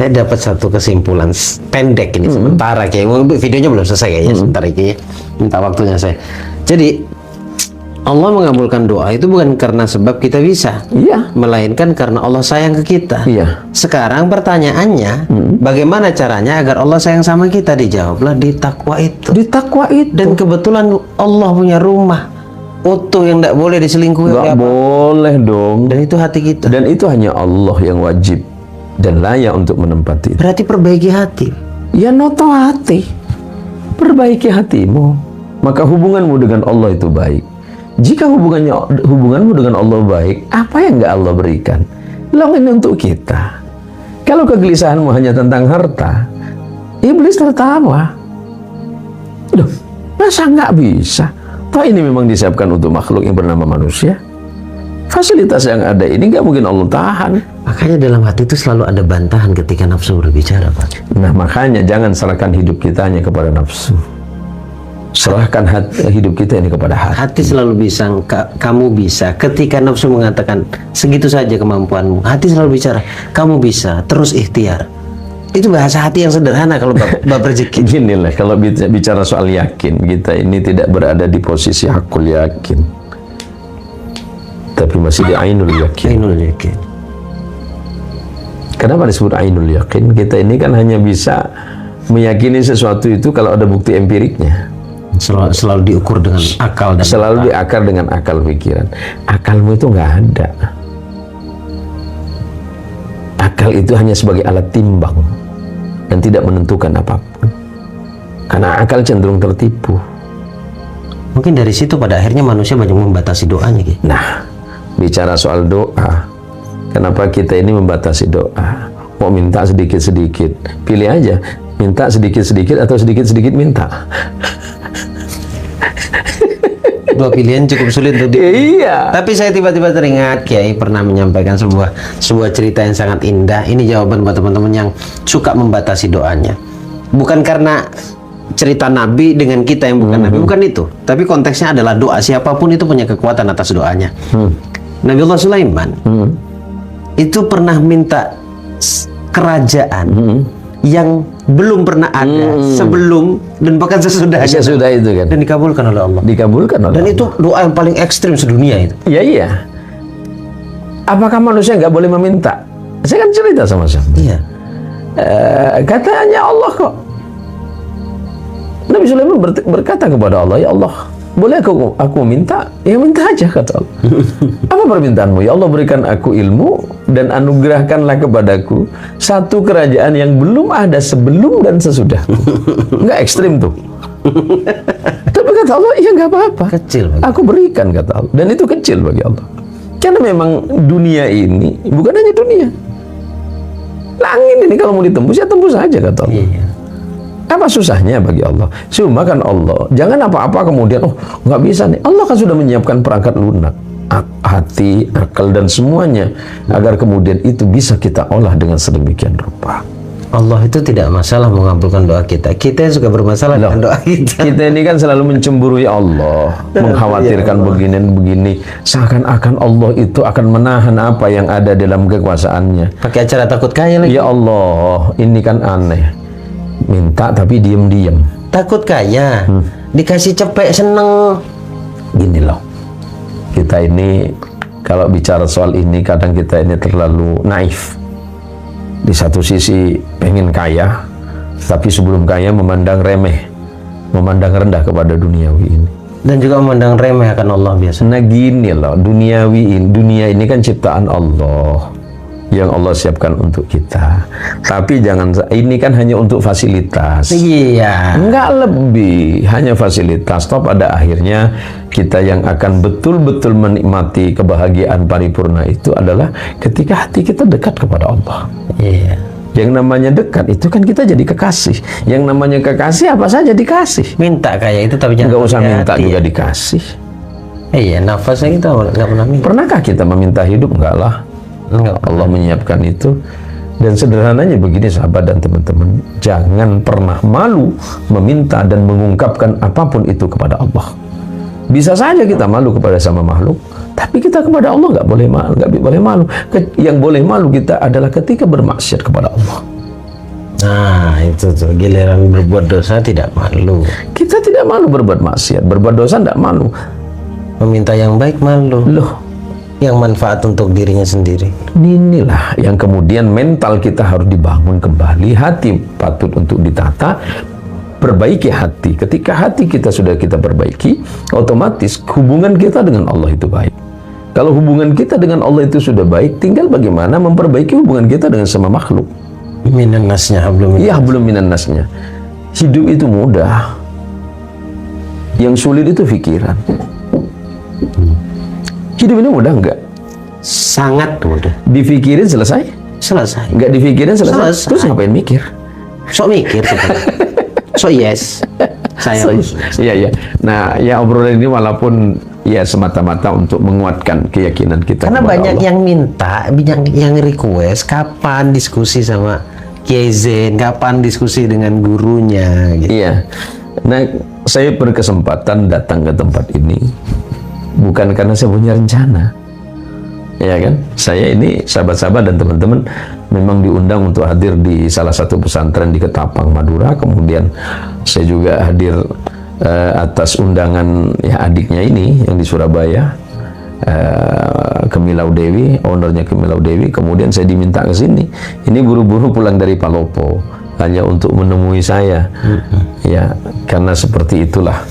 saya dapat satu kesimpulan pendek ini sementara kayak videonya belum selesai kayaknya sebentar ini ya. Minta waktunya saya. Jadi Allah mengabulkan doa itu bukan karena sebab kita bisa, melainkan karena Allah sayang ke kita. Sekarang pertanyaannya, bagaimana caranya agar Allah sayang sama kita? Dijawablah di takwa itu. Di takwa itu. Dan kebetulan Allah punya rumah utuh yang tidak boleh diselingkuhi. Nggak boleh dong. Dan itu hati kita. Dan itu hanya Allah yang wajib dan layak untuk menempati. Berarti perbaiki hati. Ya, noto hati. Perbaiki hatimu, maka hubunganmu dengan Allah itu baik. Jika hubunganmu dengan Allah baik, apa yang nggak Allah berikan? Ini untuk kita. Kalau kegelisahanmu hanya tentang harta, iblis tertawa. Loh, masa nggak bisa? Toh ini memang disiapkan untuk makhluk yang bernama manusia. Fasilitas yang ada ini nggak mungkin Allah tahan. Makanya dalam hati itu selalu ada bantahan ketika nafsu berbicara, Pak. Nah, makanya jangan serahkan hidup kita hanya kepada nafsu. Serahkan hidup kita ini kepada hati. Hati selalu bisa, kamu bisa. Ketika nafsu mengatakan segitu saja kemampuanmu, hati selalu bicara, kamu bisa, terus ikhtiar. Itu bahasa hati yang sederhana kalau bab rezeki. Gini lah, kalau bicara soal yakin, kita ini tidak berada di posisi hakul yakin, tapi masih di ainul yakin. Ainul yakin. Kenapa disebut ainul yakin? Kita ini kan hanya bisa meyakini sesuatu itu kalau ada bukti empiriknya. Selalu diukur dengan akal dan selalu diakar dengan akal pikiran. Akalmu itu nggak ada. Akal itu hanya sebagai alat timbang dan tidak menentukan apapun. Karena akal cenderung tertipu. Mungkin dari situ pada akhirnya manusia banyak membatasi doanya, gitu. Nah, bicara soal doa, kenapa kita ini membatasi doa? Mau minta sedikit-sedikit, pilih aja, minta sedikit-sedikit atau sedikit-sedikit minta. Dua pilihan cukup sulit untuk Iya. Tapi saya tiba-tiba teringat Kiai pernah menyampaikan sebuah cerita yang sangat indah. Ini jawaban buat teman-teman yang suka membatasi doanya. Bukan karena cerita Nabi dengan kita yang bukan Nabi, bukan itu. Tapi konteksnya adalah doa. Siapapun itu punya kekuatan atas doanya. Nabiullah Sulaiman itu pernah minta kerajaan yang belum pernah ada sebelum dan bahkan sesudahnya. Sesudah itu kan. Dan dikabulkan oleh Allah. Dikabulkan oleh Dan Allah. itu doa yang paling ekstrim sedunia itu. Iya. Apakah manusia nggak boleh meminta? Saya kan cerita sama-sama. Iya. Katanya Allah kok. Nabi Sulaiman berkata kepada Allah, ya Allah, boleh aku minta? Ya minta aja, kata Allah. Apa permintaanmu? Ya Allah, berikan aku ilmu dan anugerahkanlah kepadaku satu kerajaan yang belum ada sebelum dan sesudah. Nggak ekstrim tuh. Tapi kata Allah, iya nggak apa-apa. Kecil bagi. Aku berikan, kata Allah. Dan itu kecil bagi Allah. Karena memang dunia ini bukan hanya dunia. Langit ini kalau mau ditembus ya tembus aja, kata Allah. Iya. Apa susahnya bagi Allah? Cuma kan Allah, jangan apa-apa kemudian, oh nggak bisa nih. Allah kan sudah menyiapkan perangkat lunak, hati, akal dan semuanya, agar kemudian itu bisa kita olah dengan sedemikian rupa. Allah itu tidak masalah mengabulkan doa kita. Kita yang suka bermasalah dengan doa kita. Kita ini kan selalu mencemburui Allah, mengkhawatirkan begini dan begini. Seakan-akan Allah itu akan menahan apa yang ada dalam kekuasaannya. Pakai acara takut kaya lagi. Ya Allah, ini kan aneh. Minta tapi diem-diem. Takut kaya, dikasih cepek seneng. Gini loh, kita ini kalau bicara soal ini kadang kita ini terlalu naif. Di satu sisi pengen kaya, tapi sebelum kaya memandang remeh, memandang rendah kepada duniawi ini. Dan juga memandang remeh akan Allah biasa. Nah gini loh, dunia ini kan ciptaan Allah yang Allah siapkan untuk kita. Tapi jangan, ini kan hanya untuk fasilitas. Iya. Enggak lebih, hanya fasilitas. Toh pada akhirnya kita yang akan betul-betul menikmati kebahagiaan paripurna itu adalah ketika hati kita dekat kepada Allah. Iya. Yang namanya dekat itu kan kita jadi kekasih. Yang namanya kekasih apa saja dikasih. Minta kaya itu tapi jangan Enggak usah minta hati, juga ya? dikasih. Iya, nafasnya kita nggak pernah minta. Pernahkah kita meminta hidup? Enggak lah. Enggak. Allah menyiapkan itu. Dan sederhananya begini sahabat dan teman-teman, jangan pernah malu meminta dan mengungkapkan apapun itu kepada Allah. Bisa saja kita malu kepada sama makhluk, tapi kita kepada Allah nggak boleh malu, nggak boleh malu. Yang boleh malu kita adalah ketika bermaksiat kepada Allah. Nah, itu tuh giliran berbuat dosa tidak malu. Kita tidak malu berbuat maksiat, berbuat dosa tidak malu. Meminta yang baik malu. Loh, Yang manfaat untuk dirinya sendiri. inilah yang kemudian mental kita harus dibangun kembali. Hati patut untuk ditata. Perbaiki hati. Ketika hati kita sudah kita perbaiki, otomatis hubungan kita dengan Allah itu baik. Kalau hubungan kita dengan Allah itu sudah baik, tinggal bagaimana memperbaiki hubungan kita dengan sama makhluk. Minan nasnya hablum minan. Ya, belum minan nasnya. Hidup itu mudah. Yang sulit itu pikiran. Hidup ini mudah enggak? Sangat mudah. Difikirin selesai? Selesai. Enggak difikirin selesai? Selesai. Terus ngapain mikir? Sok mikir sebenarnya. So yes. Saya Iya, iya. Nah, ya obrolan ini walaupun ya semata-mata untuk menguatkan keyakinan kita karena kepada banyak Allah. yang minta, banyak yang request kapan diskusi sama Kiai Zain, kapan diskusi dengan gurunya gitu. Iya. Nah, saya berkesempatan datang ke tempat ini bukan karena saya punya rencana. Ya kan? Saya ini sahabat-sahabat dan teman-teman memang diundang untuk hadir di salah satu pesantren di Ketapang, Madura. Kemudian saya juga hadir atas undangan ya adiknya ini yang di Surabaya, Kemilau Dewi, ownernya Kemilau Dewi. Kemudian saya diminta ke sini. Ini buru-buru pulang dari Palopo hanya untuk menemui saya. Ya, karena seperti itulah.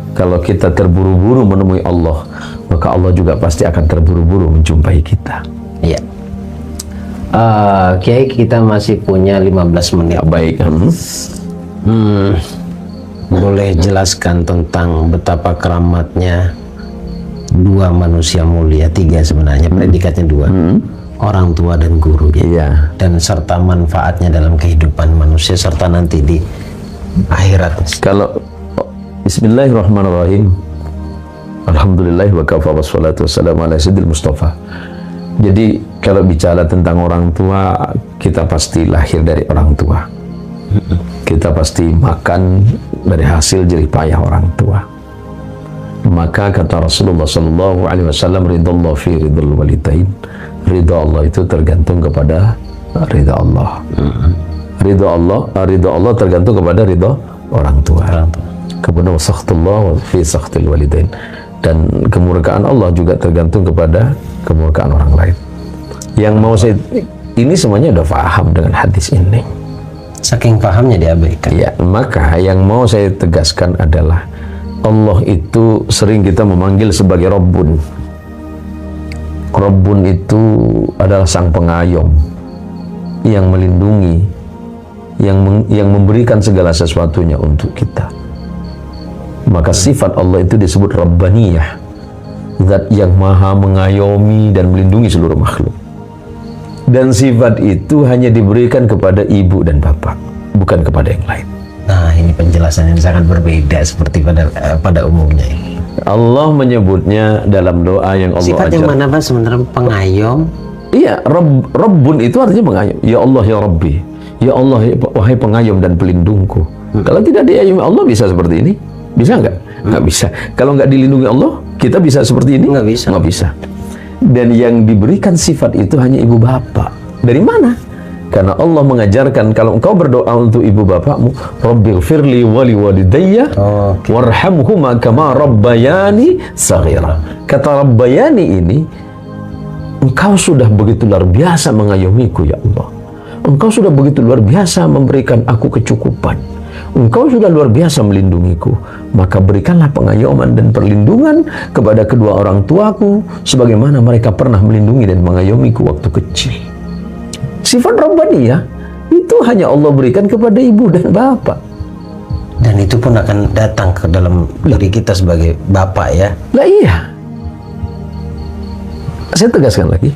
Kalau kita terburu-buru menemui Allah, maka Allah juga pasti akan terburu-buru menjumpai kita. Iya. Kiai, kita masih punya 15 menit. Ya, baik. Boleh jelaskan tentang betapa keramatnya dua manusia mulia, tiga sebenarnya, predikatnya dua. Orang tua dan guru ya. Iya. Dan serta manfaatnya dalam kehidupan manusia serta nanti di akhirat. Kalau Bismillahirrahmanirrahim. Alhamdulillah wa kafa wassalatu wassalamu ala sayyidil Mustafa. Jadi kalau bicara tentang orang tua, kita pasti lahir dari orang tua. Kita pasti makan dari hasil jerih payah orang tua. Maka kata Rasulullah sallallahu alaihi wasallam, ridallahu fi ridal walidain. Ridha Allah itu tergantung kepada ridha Allah. Ridha Allah tergantung kepada ridha orang tua. Kemudian sakhtullah fi sakhtil walidain, dan kemurkaan Allah juga tergantung kepada kemurkaan orang lain. Yang mau saya ini semuanya udah paham dengan hadis ini. Saking pahamnya diabaikan. Ya, maka yang mau saya tegaskan adalah Allah itu sering kita memanggil sebagai Rabbun. Rabbun itu adalah sang pengayom yang melindungi, yang memberikan segala sesuatunya untuk kita. Maka sifat Allah itu disebut Rabbaniyah, zat yang maha mengayomi dan melindungi seluruh makhluk. Dan sifat itu hanya diberikan kepada ibu dan bapak, bukan kepada yang lain. Nah, ini penjelasan yang sangat berbeda seperti pada umumnya. Allah menyebutnya dalam doa yang Allah Sifat yang mana Pak sebenarnya? Pengayom? Iya, Rabbun itu artinya pengayom. Ya Allah ya Rabbi, ya Allah wahai pengayom dan pelindungku. Kalau tidak diayomi Allah bisa seperti ini? Bisa nggak? Nggak bisa. Kalau nggak dilindungi Allah, kita bisa seperti ini? Nggak bisa. Nggak bisa. Dan yang diberikan sifat itu hanya ibu bapak. Dari mana? Karena Allah mengajarkan kalau engkau berdoa untuk ibu bapakmu, Rabbighfirli wali walidayya warhamhuma kama rabbayani saghira. Kata rabbayani ini, engkau sudah begitu luar biasa mengayomiku ya Allah. Engkau sudah begitu luar biasa memberikan aku kecukupan. Engkau sudah luar biasa melindungiku, maka berikanlah pengayoman dan perlindungan kepada kedua orang tuaku sebagaimana mereka pernah melindungi dan mengayomiku waktu kecil. Sifat Rabbaniyah itu hanya Allah berikan kepada ibu dan bapak. Dan itu pun akan datang ke dalam diri kita sebagai bapak ya. Lah iya. Saya tegaskan lagi.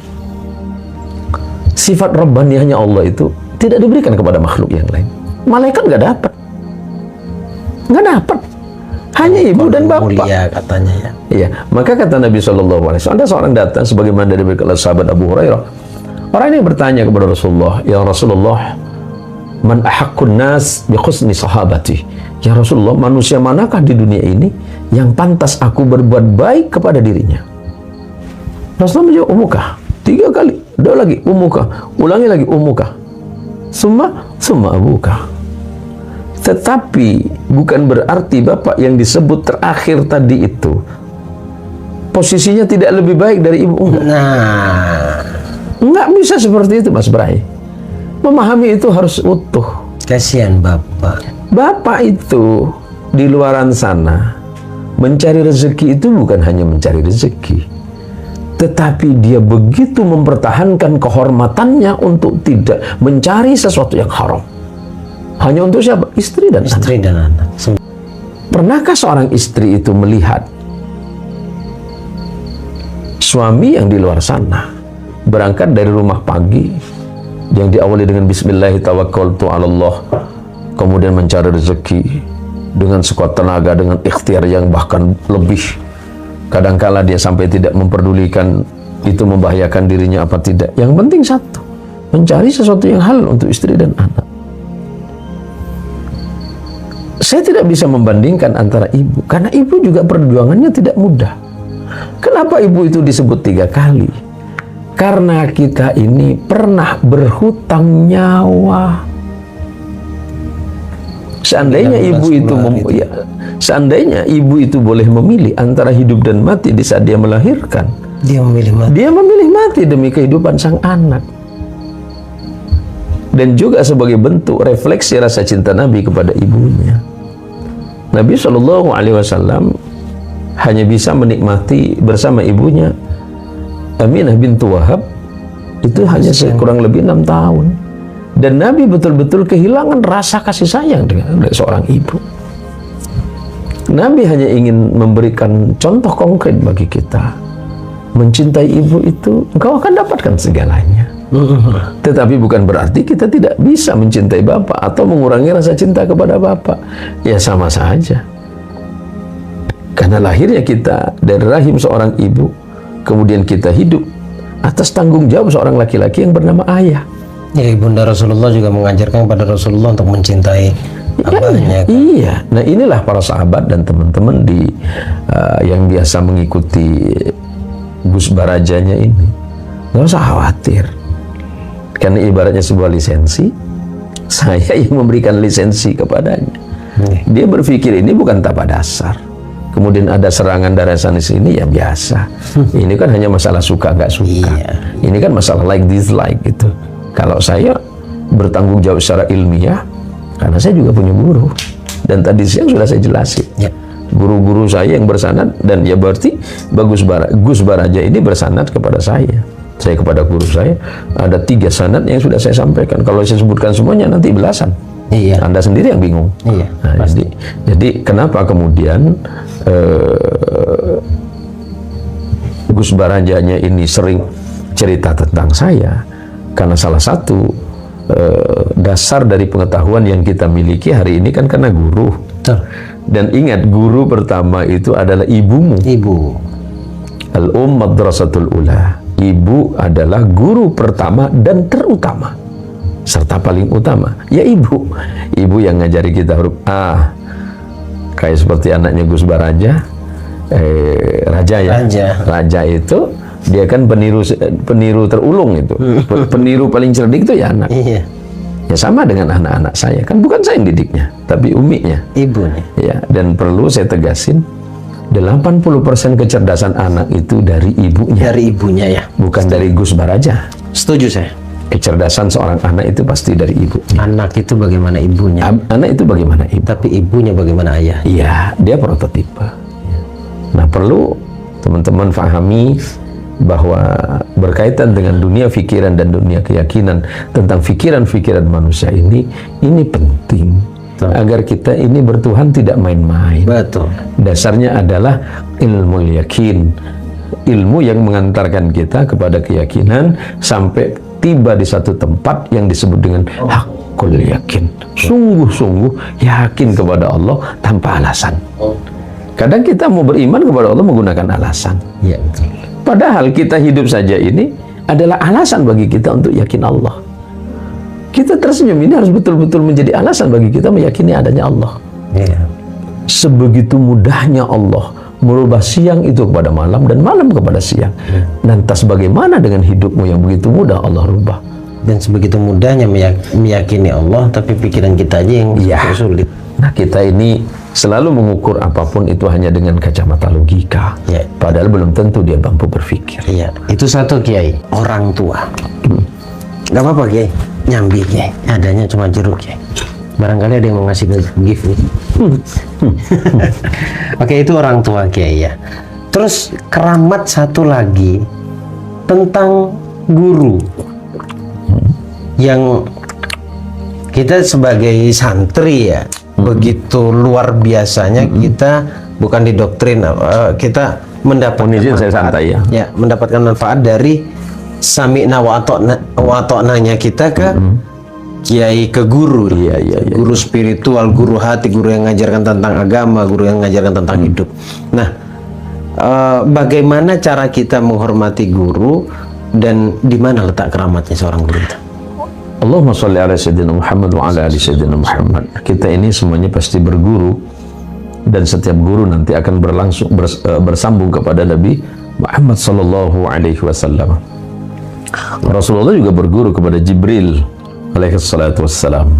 Sifat Rabbaniyahnya Allah itu tidak diberikan kepada makhluk yang lain. Malaikat nggak dapat. Nggak dapat. Hanya ibu dan bapak. Mulia katanya ya. Iya, maka kata Nabi SAW, ada seorang datang sebagaimana dari sahabat Abu Hurairah. Orang ini bertanya kepada Rasulullah, ya Rasulullah, man ahaqqun nas bi husni sahabati. Ya Rasulullah, manusia manakah di dunia ini yang pantas aku berbuat baik kepada dirinya? Rasulullah menjawab, ummuka. 3 kali, doa lagi, ummuka. Ulangi lagi, ummuka. summa abuka. Tetapi bukan berarti bapak yang disebut terakhir tadi itu posisinya tidak lebih baik dari ibu. Nah, Nggak bisa seperti itu, Mas Bray. Memahami itu harus utuh. kasihan bapak. Bapak itu di luaran sana mencari rezeki itu bukan hanya mencari rezeki, tetapi dia begitu mempertahankan kehormatannya untuk tidak mencari sesuatu yang haram. Hanya untuk siapa? Istri dan anak. Istri dan anak. Pernahkah seorang istri itu melihat suami yang di luar sana berangkat dari rumah pagi yang diawali dengan Bismillahirrahmanirrahim, kemudian mencari rezeki dengan sekuat tenaga, dengan ikhtiar yang bahkan lebih. Kadangkala dia sampai tidak memperdulikan itu membahayakan dirinya apa tidak. Yang penting satu, mencari sesuatu yang halal untuk istri dan anak. Saya tidak bisa membandingkan antara ibu, karena ibu juga perjuangannya tidak mudah. Kenapa ibu itu disebut 3 kali? Karena kita ini pernah berhutang nyawa. Seandainya seandainya ibu itu boleh memilih antara hidup dan mati di saat dia melahirkan, Dia memilih mati. dia memilih mati demi kehidupan sang anak. Dan juga sebagai bentuk refleksi rasa cinta Nabi kepada ibunya. Nabi SAW hanya bisa menikmati bersama ibunya Aminah bintu Wahab itu hanya kurang lebih 6 tahun. Dan Nabi betul-betul kehilangan rasa kasih sayang dengan seorang ibu. Nabi hanya ingin memberikan contoh konkret bagi kita. Mencintai ibu itu engkau akan dapatkan segalanya. Tetapi bukan berarti kita tidak bisa mencintai bapak atau mengurangi rasa cinta kepada bapak. Ya sama saja. Karena lahirnya kita dari rahim seorang ibu, kemudian kita hidup atas tanggung jawab seorang laki-laki yang bernama ayah. Ya, Ibunda Rasulullah juga mengajarkan kepada Rasulullah untuk mencintai abahnya. Iya. Nah inilah para sahabat dan teman-teman yang biasa mengikuti Gus Barajanya ini. Nggak usah khawatir. Karena ibaratnya sebuah lisensi, saya yang memberikan lisensi kepadanya. Dia berpikir ini bukan tapa dasar. Kemudian ada serangan darah sana sini, ya biasa. Ini kan hanya masalah suka nggak suka. Ini kan masalah like dislike gitu. Kalau saya bertanggung jawab secara ilmiah, karena saya juga punya guru. Dan tadi siang sudah saya jelasin. Guru-guru saya yang bersanad, dan ya berarti Gus Baraja ini bersanad kepada saya. Saya kepada guru saya ada 3 sanad yang sudah saya sampaikan. Kalau saya sebutkan semuanya nanti belasan. Iya. Anda sendiri yang bingung. Iya. Nah, jadi kenapa kemudian Gus Barajanya ini sering cerita tentang saya? Karena salah satu dasar dari pengetahuan yang kita miliki hari ini kan karena guru. Betul. Dan ingat, guru pertama itu adalah ibumu. Ibu. Madrasatul ula. Ibu adalah guru pertama dan terutama, serta paling utama. Ya ibu. Ibu yang ngajari kita huruf A. Kayak seperti anaknya Gus Baraja, Raja ya. Raja itu dia kan peniru terulung itu. Peniru paling cerdik itu ya anak. Iya. Ya sama dengan anak-anak saya, kan bukan saya yang didiknya, tapi uminya. Ibunya. Ya, dan perlu saya tegasin, 80% kecerdasan anak itu dari ibunya. Dari ibunya ya. Bukan dari Gus Baraja. Setuju saya. Kecerdasan seorang anak itu pasti dari ibu. Anak itu bagaimana ibunya. Anak itu bagaimana ibu. Tapi ibunya bagaimana ayah. Iya, dia prototipe. Nah, perlu teman-teman fahami bahwa berkaitan dengan dunia pikiran dan dunia keyakinan tentang pikiran-pikiran manusia ini penting. Agar kita ini bertuhan tidak main-main. Betul. Dasarnya adalah ilmu yakin, ilmu yang mengantarkan kita kepada keyakinan sampai tiba di satu tempat yang disebut dengan hakul yakin. Sungguh-sungguh yakin kepada Allah tanpa alasan. Kadang kita mau beriman kepada Allah menggunakan alasan. Iya, betul. Padahal kita hidup saja ini adalah alasan bagi kita untuk yakin Allah. Kita tersenyum ini harus betul-betul menjadi alasan bagi kita meyakini adanya Allah. Iya. Sebegitu mudahnya Allah merubah siang itu kepada malam dan malam kepada siang. Lantas bagaimana dengan hidupmu yang begitu mudah Allah rubah? Dan sebegitu mudahnya meyakini Allah, tapi pikiran kita aja yang sulit. Nah, kita ini selalu mengukur apapun itu hanya dengan kacamata logika. Ya. Padahal belum tentu dia mampu berpikir. Iya, itu satu Kiai, orang tua. Gak apa-apa Kiai, nyambi Kiai. Adanya cuma jeruk Kiai. Barangkali ada yang mau ngasih gift nih. Oke, itu orang tua Kiai ya. Terus keramat satu lagi tentang guru. Yang kita sebagai santri ya, begitu luar biasanya kita bukan didoktrin, kita mendapatkan saya santai ya. Mendapatkan manfaat dari sami'na wa ata'na-nya kita ke kiai, ke guru. Guru spiritual, guru hati, guru yang mengajarkan tentang agama, guru yang mengajarkan tentang hidup. Nah, bagaimana cara kita menghormati guru dan di mana letak keramatnya seorang guru itu? Allahumma sholli ala sayyidina Muhammad wa ala ali sayyidina Muhammad. Kita ini semuanya pasti berguru, dan setiap guru nanti akan bersambung kepada Nabi Muhammad sallallahu alaihi wasallam. Rasulullah juga berguru kepada Jibril alaihi salatu wassalam.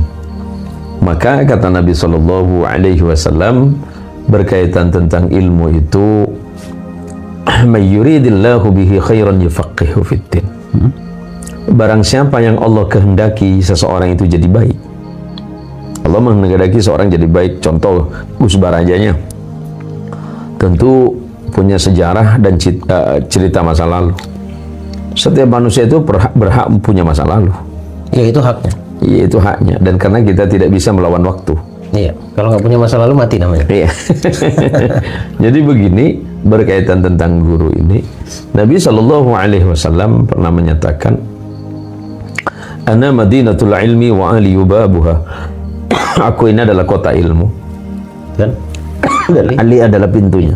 Maka kata Nabi sallallahu alaihi wasallam berkaitan tentang ilmu itu, may yuridillahu bihi khairan yufaqihu fiddin. Barang siapa yang Allah kehendaki seseorang itu jadi baik, Allah menghendaki seorang jadi baik. Contoh Gus Barajanya tentu punya sejarah dan cerita masa lalu. Setiap manusia itu berhak punya masa lalu. Ya, itu haknya. Iya, itu haknya. Dan karena kita tidak bisa melawan waktu. Iya, kalau nggak punya masa lalu mati namanya. Iya. Jadi begini, berkaitan tentang guru ini, Nabi Shallallahu Alaihi Wasallam pernah menyatakan, Ana madinatul ilmi wa ali yubabuha. Aku ini adalah kota ilmu. Dan Ali adalah pintunya.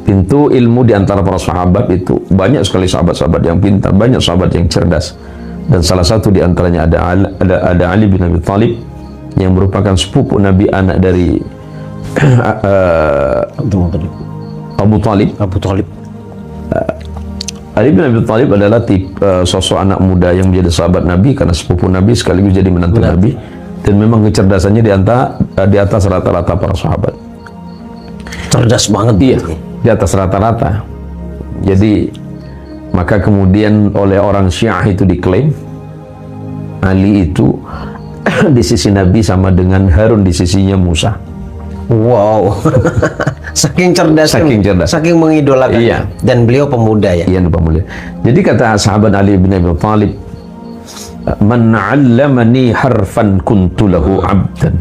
Pintu ilmu di antara para sahabat itu banyak sekali sahabat-sahabat yang pintar, banyak sahabat yang cerdas. Dan salah satu di antaranya ada Ali bin Abi Thalib yang merupakan sepupu Nabi, anak dari Abu Talib. Ali bin Abi Thalib adalah sosok anak muda yang menjadi sahabat Nabi karena sepupu Nabi sekaligus jadi menantu Nabi, dan memang kecerdasannya di atas rata-rata para sahabat. Cerdas banget dia, di atas rata-rata. Jadi maka kemudian oleh orang Syiah itu diklaim Ali itu di sisi Nabi sama dengan Harun di sisinya Musa. Wow. Saking cerdas, saking mengidolakan. Iya. Dan beliau pemuda ya. Iya, pemuda. Jadi kata sahabat Ali bin Abi Thalib, man 'allamani harfan kuntu lahu 'abdan.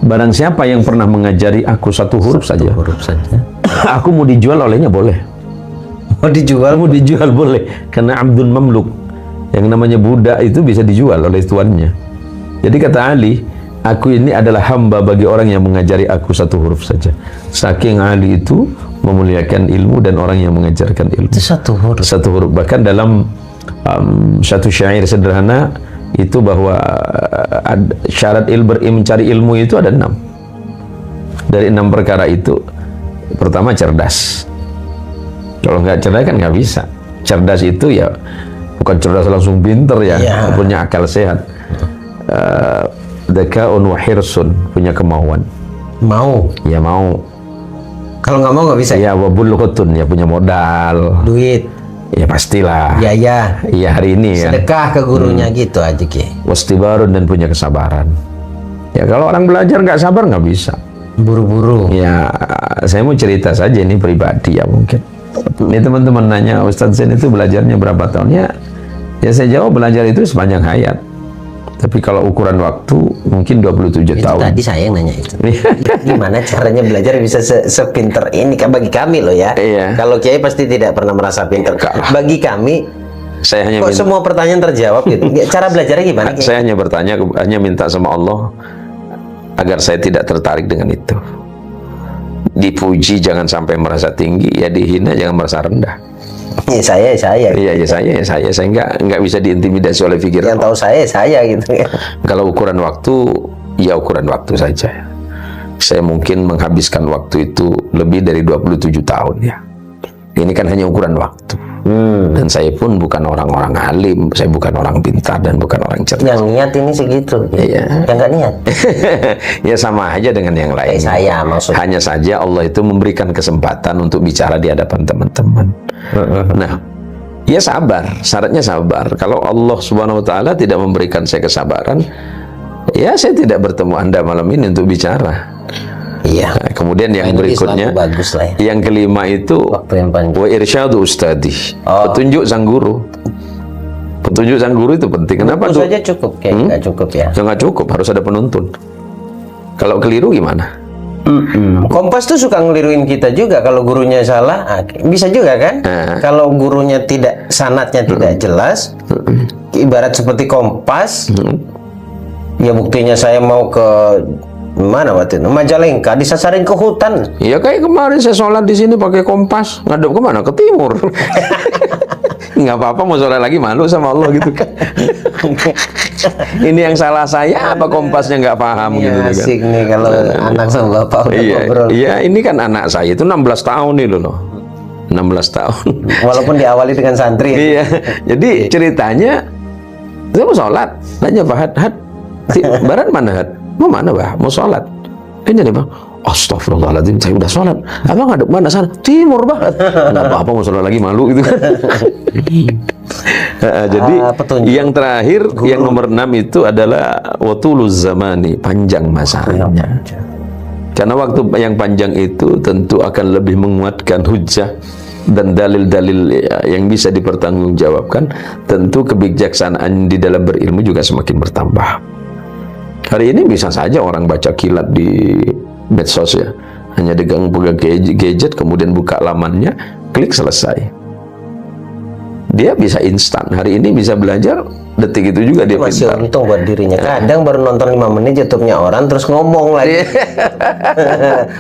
Barang siapa yang pernah mengajari aku satu huruf saja, aku mau dijual olehnya boleh. Mau dijual boleh, karena abdun mamluk, yang namanya budak itu bisa dijual oleh tuannya. Jadi kata Ali, aku ini adalah hamba bagi orang yang mengajari aku satu huruf saja. Saking Ali itu memuliakan ilmu dan orang yang mengajarkan ilmu. Itu satu huruf. Bahkan dalam satu syair sederhana itu bahwa syarat mencari ilmu itu ada 6. Dari 6 perkara itu, pertama cerdas. Kalau nggak cerdas kan nggak bisa. Cerdas itu ya bukan cerdas langsung pinter ya, punya akal sehat. Dzakaun wa hirsun, punya kemauan. Mau. Kalau nggak mau nggak bisa. Ya, wa bulghutun, ya punya modal. Duit. Ya pastilah. Iya hari ini ya. Sedekah ke gurunya gitu aja Ki. Wastibarun, dan punya kesabaran. Ya kalau orang belajar nggak sabar nggak bisa. Buru-buru. Ya saya mau cerita saja ini pribadi ya mungkin. Ini teman-teman nanya, Ustadz Zain itu belajarnya berapa tahun? Ya saya jawab, belajar itu sepanjang hayat. Tapi kalau ukuran waktu mungkin 27 tahun. Tadi saya yang nanya itu. Gimana caranya belajar bisa sepinter ini bagi kami loh ya. Iya. Kalau Kiai pasti tidak pernah merasa pinter. Bagi kami, saya hanya kok semua pertanyaan terjawab gitu. Cara belajarnya gimana? Saya hanya bertanya, hanya minta sama Allah agar saya tidak tertarik dengan itu. Dipuji jangan sampai merasa tinggi, ya dihina jangan merasa rendah. Saya. Iya, saya nggak bisa diintimidasi oleh pikiran. Yang tahu saya gitu ya. Kalau ukuran waktu, ya ukuran waktu saja. Saya mungkin menghabiskan waktu itu lebih dari 27 tahun ya. Ini kan hanya ukuran waktu. Dan saya pun bukan orang-orang alim, saya bukan orang pintar dan bukan orang cerdas. Yang niat ini segitu. Iya. Yang nggak niat. Ya sama aja dengan yang lain. Kayak saya maksudnya. Hanya saja Allah itu memberikan kesempatan untuk bicara di hadapan teman-teman. Nah, ya sabar, syaratnya sabar. Kalau Allah Subhanahu wa taala tidak memberikan saya kesabaran, ya saya tidak bertemu Anda malam ini untuk bicara. Iya. Nah, kemudian yang Ini berikutnya, Islam bagus lah ya. yang kelima itu Waktu yang panjang. wa irsyadu ustadi, petunjuk sang guru. Petunjuk sang guru itu penting. Kenapa Itu saja cukup, kayak nggak cukup ya. Ya nggak cukup, harus ada penuntun. Kalau keliru gimana? Kompas tuh suka ngeliruin kita juga kalau gurunya salah, bisa juga kan? Kalau gurunya tidak, sanatnya tidak jelas, ibarat seperti kompas. Ya buktinya saya mau ke mana waktu itu? Majalengka, disasarin ke hutan. Ya kayak kemarin saya sholat di sini pakai kompas, ngadep kemana? Ke timur. Nggak apa-apa, mau sholat lagi malu sama Allah gitu kan. Ini yang salah saya apa kompasnya nggak paham gitu kan. Asik nih kalau anak sama bapak udah ngobrol. Iya, ini kan anak saya itu 16 tahun nih loh. 16 tahun. Walaupun diawali dengan santri. Iya. Jadi ceritanya saya mau sholat, tanya Pak Had, barat mana Had? Mau mana Bah? Mau sholat. Ini nih Bang. Astagfirullahaladzim, saya udah sholat. Abang ngadep mana sana? Timur Bang. Nggak apa-apa, mau sholat lagi malu gitu kan. Jadi yang terakhir, yang nomor 6 itu adalah watuluz zamani, panjang masanya. Karena waktu yang panjang itu tentu akan lebih menguatkan hujjah dan dalil-dalil yang bisa dipertanggungjawabkan. Tentu kebijaksanaan di dalam berilmu juga semakin bertambah. Hari ini bisa saja orang baca kilat di medsos ya, hanya pegang gadget, kemudian buka lamannya, klik selesai. Dia bisa instan. Hari ini bisa belajar detik itu juga dia Masih pintar. untung buat dirinya. Kadang baru nonton 5 menit YouTube-nya orang terus ngomong lagi.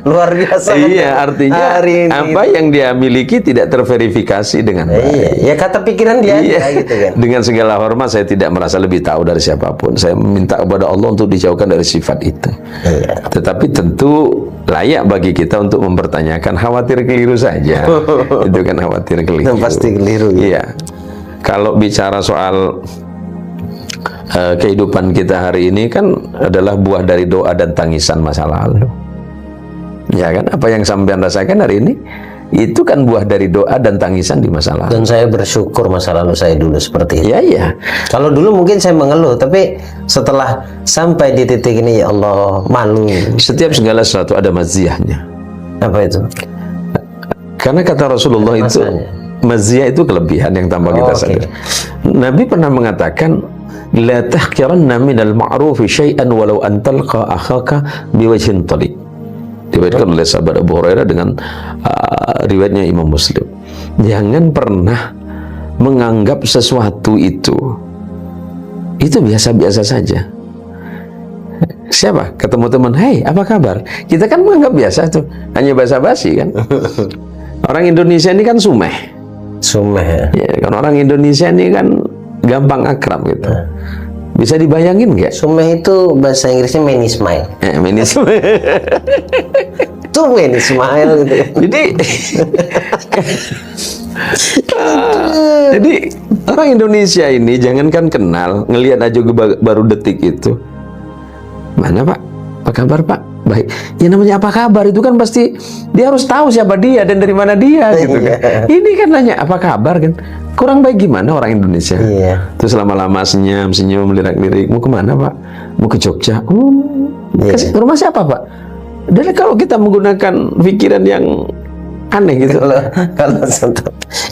Luar biasa. Iya, artinya hari ini apa yang dia miliki tidak terverifikasi dengan baik. Iya, ya kata pikiran dia Iya. aja gitu kan. Dengan segala hormat, saya tidak merasa lebih tahu dari siapapun. Saya minta kepada Allah untuk dijauhkan dari sifat itu. Iya. Tetapi tentu layak bagi kita untuk mempertanyakan, khawatir keliru saja. Itu kan khawatir keliru. Pasti keliru. Iya. Kalau bicara soal kehidupan kita hari ini kan adalah buah dari doa dan tangisan masa lalu. Ya kan, apa yang sampean rasakan hari ini itu kan buah dari doa dan tangisan di masa lalu. Dan saya bersyukur masa lalu saya dulu seperti itu. Iya, iya. Kalau dulu mungkin saya mengeluh, tapi setelah sampai di titik ini, ya Allah, malu. Setiap segala sesuatu ada maziyahnya. Apa itu? Karena kata Rasulullah itu, maziyah itu kelebihan yang tanpa kita sadar. Nabi pernah mengatakan, la tahqiranna minal ma'rufi syai'an walau an talqa akhaka biwajhin taliq. Diriwayatkan oleh sahabat Abu Hurairah dengan riwayatnya Imam Muslim. Jangan pernah menganggap sesuatu itu biasa-biasa saja. Siapa? Ketemu teman, "Hei, apa kabar?" Kita kan menganggap biasa tuh, hanya basa-basi kan. Orang Indonesia ini kan sumeh. Sumeh. Ya, kan orang Indonesia ini kan gampang akrab gitu. Bisa dibayangin nggak? Sumeh itu bahasa Inggrisnya many smile. Tuh many smile gitu. Jadi orang Indonesia ini jangankan kenal, ngelihat aja baru detik itu. Mana Pak? Apa kabar Pak? Baik. Ya namanya apa kabar itu kan pasti dia harus tahu siapa dia dan dari mana dia gitu kan. Ini kan nanya apa kabar kan. Kurang baik gimana orang Indonesia? Iya. Terus lama-lama senyum, lirik-lirik. Mau kemana Pak? Mau ke Jogja. Ke rumah siapa Pak? Dan kalau kita menggunakan pikiran yang aneh gitu.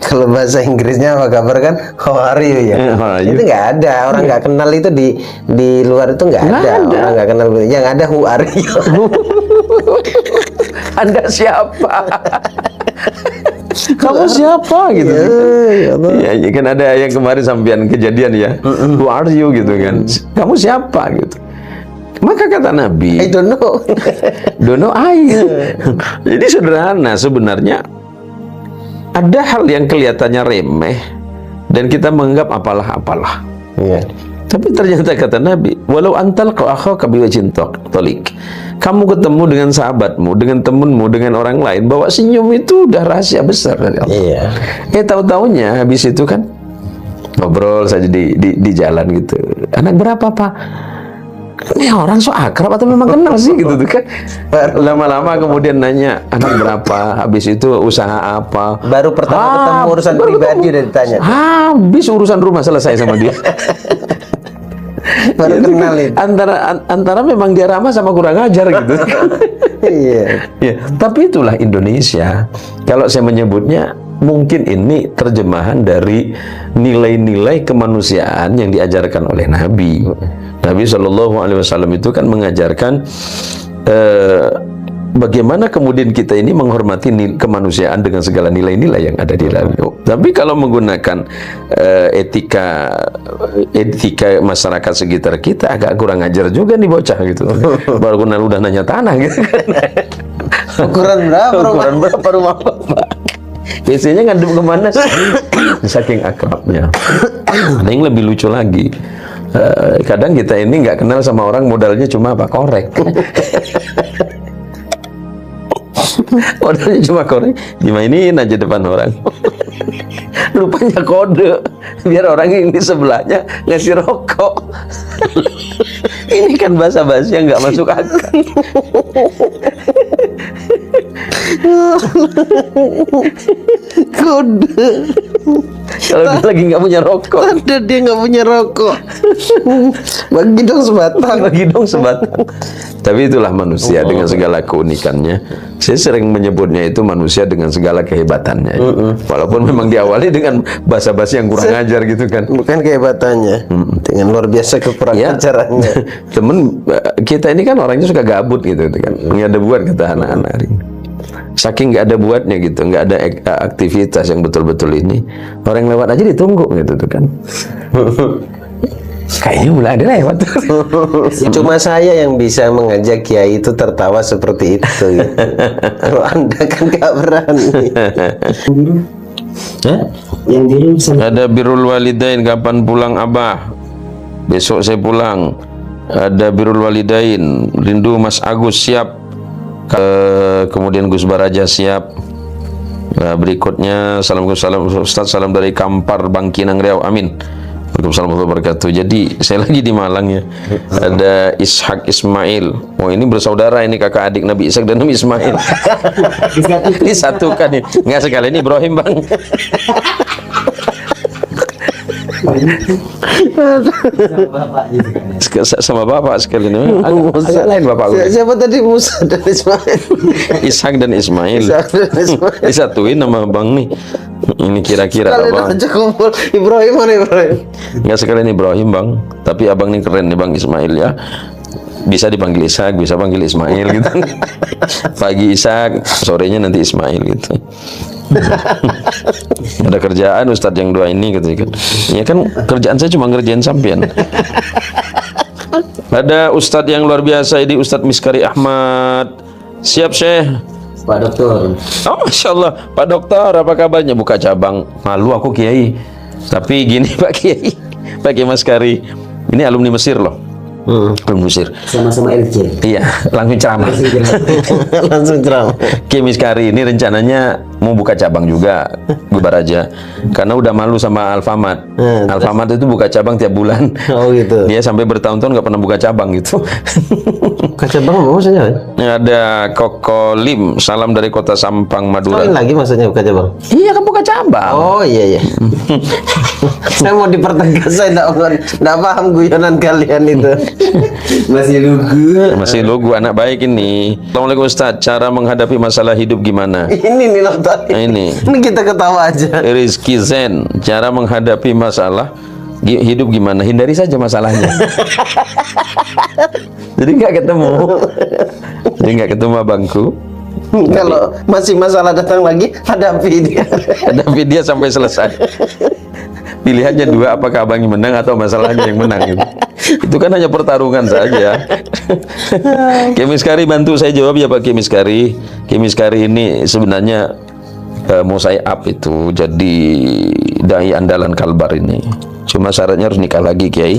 Kalau bahasa Inggrisnya apa kabar kan? How are you ya? Itu nggak ada. Orang nggak kenal itu di luar itu nggak ada. Orang nggak kenal. Yang ada who are you? Anda siapa? Kamu siapa gitu? Ya, kan ada yang kemarin sampean kejadian ya. Who are you gitu kan? Kamu siapa gitu? Maka kata Nabi, I don't know. Don't know Jadi sederhana sebenarnya. Ada hal yang kelihatannya remeh dan kita menganggap apalah. Iya. Tapi ternyata kata Nabi, walau antal akhaka biwajhin taliq. Kamu ketemu dengan sahabatmu, dengan temenmu, dengan orang lain, bawa senyum itu udah rahasia besar dari Allah. Iya. Tahu-taunya habis itu kan ngobrol saja di jalan gitu. Anak berapa, Pak? Ini orang so akrab atau memang kenal sih gitu tuh kan. Lama-lama kemudian nanya anak berapa, habis itu usaha apa. Baru pertama ketemu urusan pribadi udah ditanya. Habis urusan rumah selesai sama dia. Baru kenal itu. Antara memang dia ramah sama kurang ajar gitu. Iya. Ya, tapi itulah Indonesia. Kalau saya menyebutnya, mungkin ini terjemahan dari nilai-nilai kemanusiaan yang diajarkan oleh Nabi. Nabi Shallallahu Alaihi Wasallam itu kan mengajarkan bagaimana kemudian kita ini menghormati kemanusiaan dengan segala nilai-nilai yang ada di dalamnya. Tapi kalau menggunakan etika masyarakat sekitar kita, agak kurang ajar juga nih bocah gitu. Baru kenal udah nanya tanah gitu kan. Ukuran berapa rumah Bapak? Biasanya ngadep kemana sih? Saking akrabnya. Ada yang lebih lucu lagi. Kadang kita ini nggak kenal sama orang, modalnya cuma apa? Korek. Modalnya cuma korek, dimainin aja depan orang. Rupanya kode biar orang yang di sebelahnya ngasih rokok. Ini kan basa-basi yang nggak masuk akal. Kode. Kalau dia lagi nggak punya rokok, Ada dia nggak punya rokok. Bagi dong sebatang. bagi dong sebatang. Tapi itulah manusia dengan segala keunikannya. Saya sering menyebutnya itu manusia dengan segala kehebatannya. Walaupun memang diawali dengan basa-basi yang kurang ajar gitu kan. Bukan kehebatannya, dengan luar biasa kekurang ajarannya. Temen kita ini kan orangnya suka gabut gitu kan. Nggak ada buat kata anak-anak hari ini. Saking nggak ada buatnya gitu, nggak ada aktivitas yang betul-betul ini. Orang yang lewat aja ditunggu gitu tuh kan. Kayaknya mulai ada lewat. Cuma saya yang bisa mengajak kiai itu tertawa seperti itu. Gitu. Kalau Anda kan nggak berani. Yang biru Ada birrul walidain, kapan pulang Abah? Besok saya pulang. Ada birrul walidain, rindu Mas Agus, siap. Kemudian Gus Baraja, siap. Nah, berikutnya salam Ustaz, salam dari Kampar, Bangkinang, Riau, amin. Waalaikumsalam warahmatullahi wabarakatuh. Jadi saya lagi di Malang ya. Ada Ishak Ismail. Oh, ini bersaudara, ini kakak adik Nabi Ishak dan Nabi Ismail. Disatukan ya. Nggak sekali ini Ibrahim, Bang. Sama bapak sekali nih. Agak lain bapak. Siapa tadi? Musa dan Ismail. Ishak dan Ismail. Ishak dan Ismail. Disatuin nama Bang nih. Ini kira-kira Abang. Aja kumpul. Ibrahim mana Ibrahim? Nggak sekalian Ibrahim, Bang. Tapi Abang ini keren nih, Bang Ismail ya. Bisa dipanggil Ishak, bisa panggil Ismail gitu. Pagi Ishak, sorenya nanti Ismail gitu. Ada kerjaan Ustadz yang dua ini gitu kan. Ya kan kerjaan saya cuma ngerjain sampean. Ada Ustadz yang luar biasa ini, Ustadz Miskari Ahmad. Siap Syekh. Pak Dokter. Oh, Masya Allah, Pak Dokter, apa kabarnya? Buka cabang. Malu aku Kiai. Tapi gini Pak Kiai, Pak Kiai Miskari, ini alumni Mesir loh. Alumni Mesir. Sama-sama LC. Iya, langsung ceramah. Langsung ceramah. Kiai Miskari ini rencananya mau buka cabang juga, bubar aja. Karena udah malu sama Alfamart. Alfamart itu buka cabang tiap bulan. Oh gitu. Dia sampai bertahun-tahun nggak pernah buka cabang gitu. Buka cabang apa maksudnya? Ada Koko Lim, salam dari Kota Sampang, Madura. Lain lagi maksudnya buka cabang? Iya kan buka cabang. Oh iya iya. Saya mau dipertegas, saya nggak paham guyonan kalian itu. Masih lugu anak baik ini. Assalamualaikum Ustaz, cara menghadapi masalah hidup gimana? Ini nih nonton. Ini Kita ketawa aja. Rizky Zen, cara menghadapi masalah hidup gimana? Hindari saja masalahnya. Jadi nggak ketemu abangku. Kalau masih masalah datang lagi, hadapi dia. Hadapi dia sampai selesai. Pilihannya dua, apakah abang yang menang atau masalahnya yang menang gitu. Itu kan hanya pertarungan saja. Kiai Miskari bantu saya jawab ya Pak Kiai Miskari. Kiai Miskari ini sebenarnya mau saya up itu jadi dai andalan Kalbar ini. Cuma syaratnya harus nikah lagi Kiai.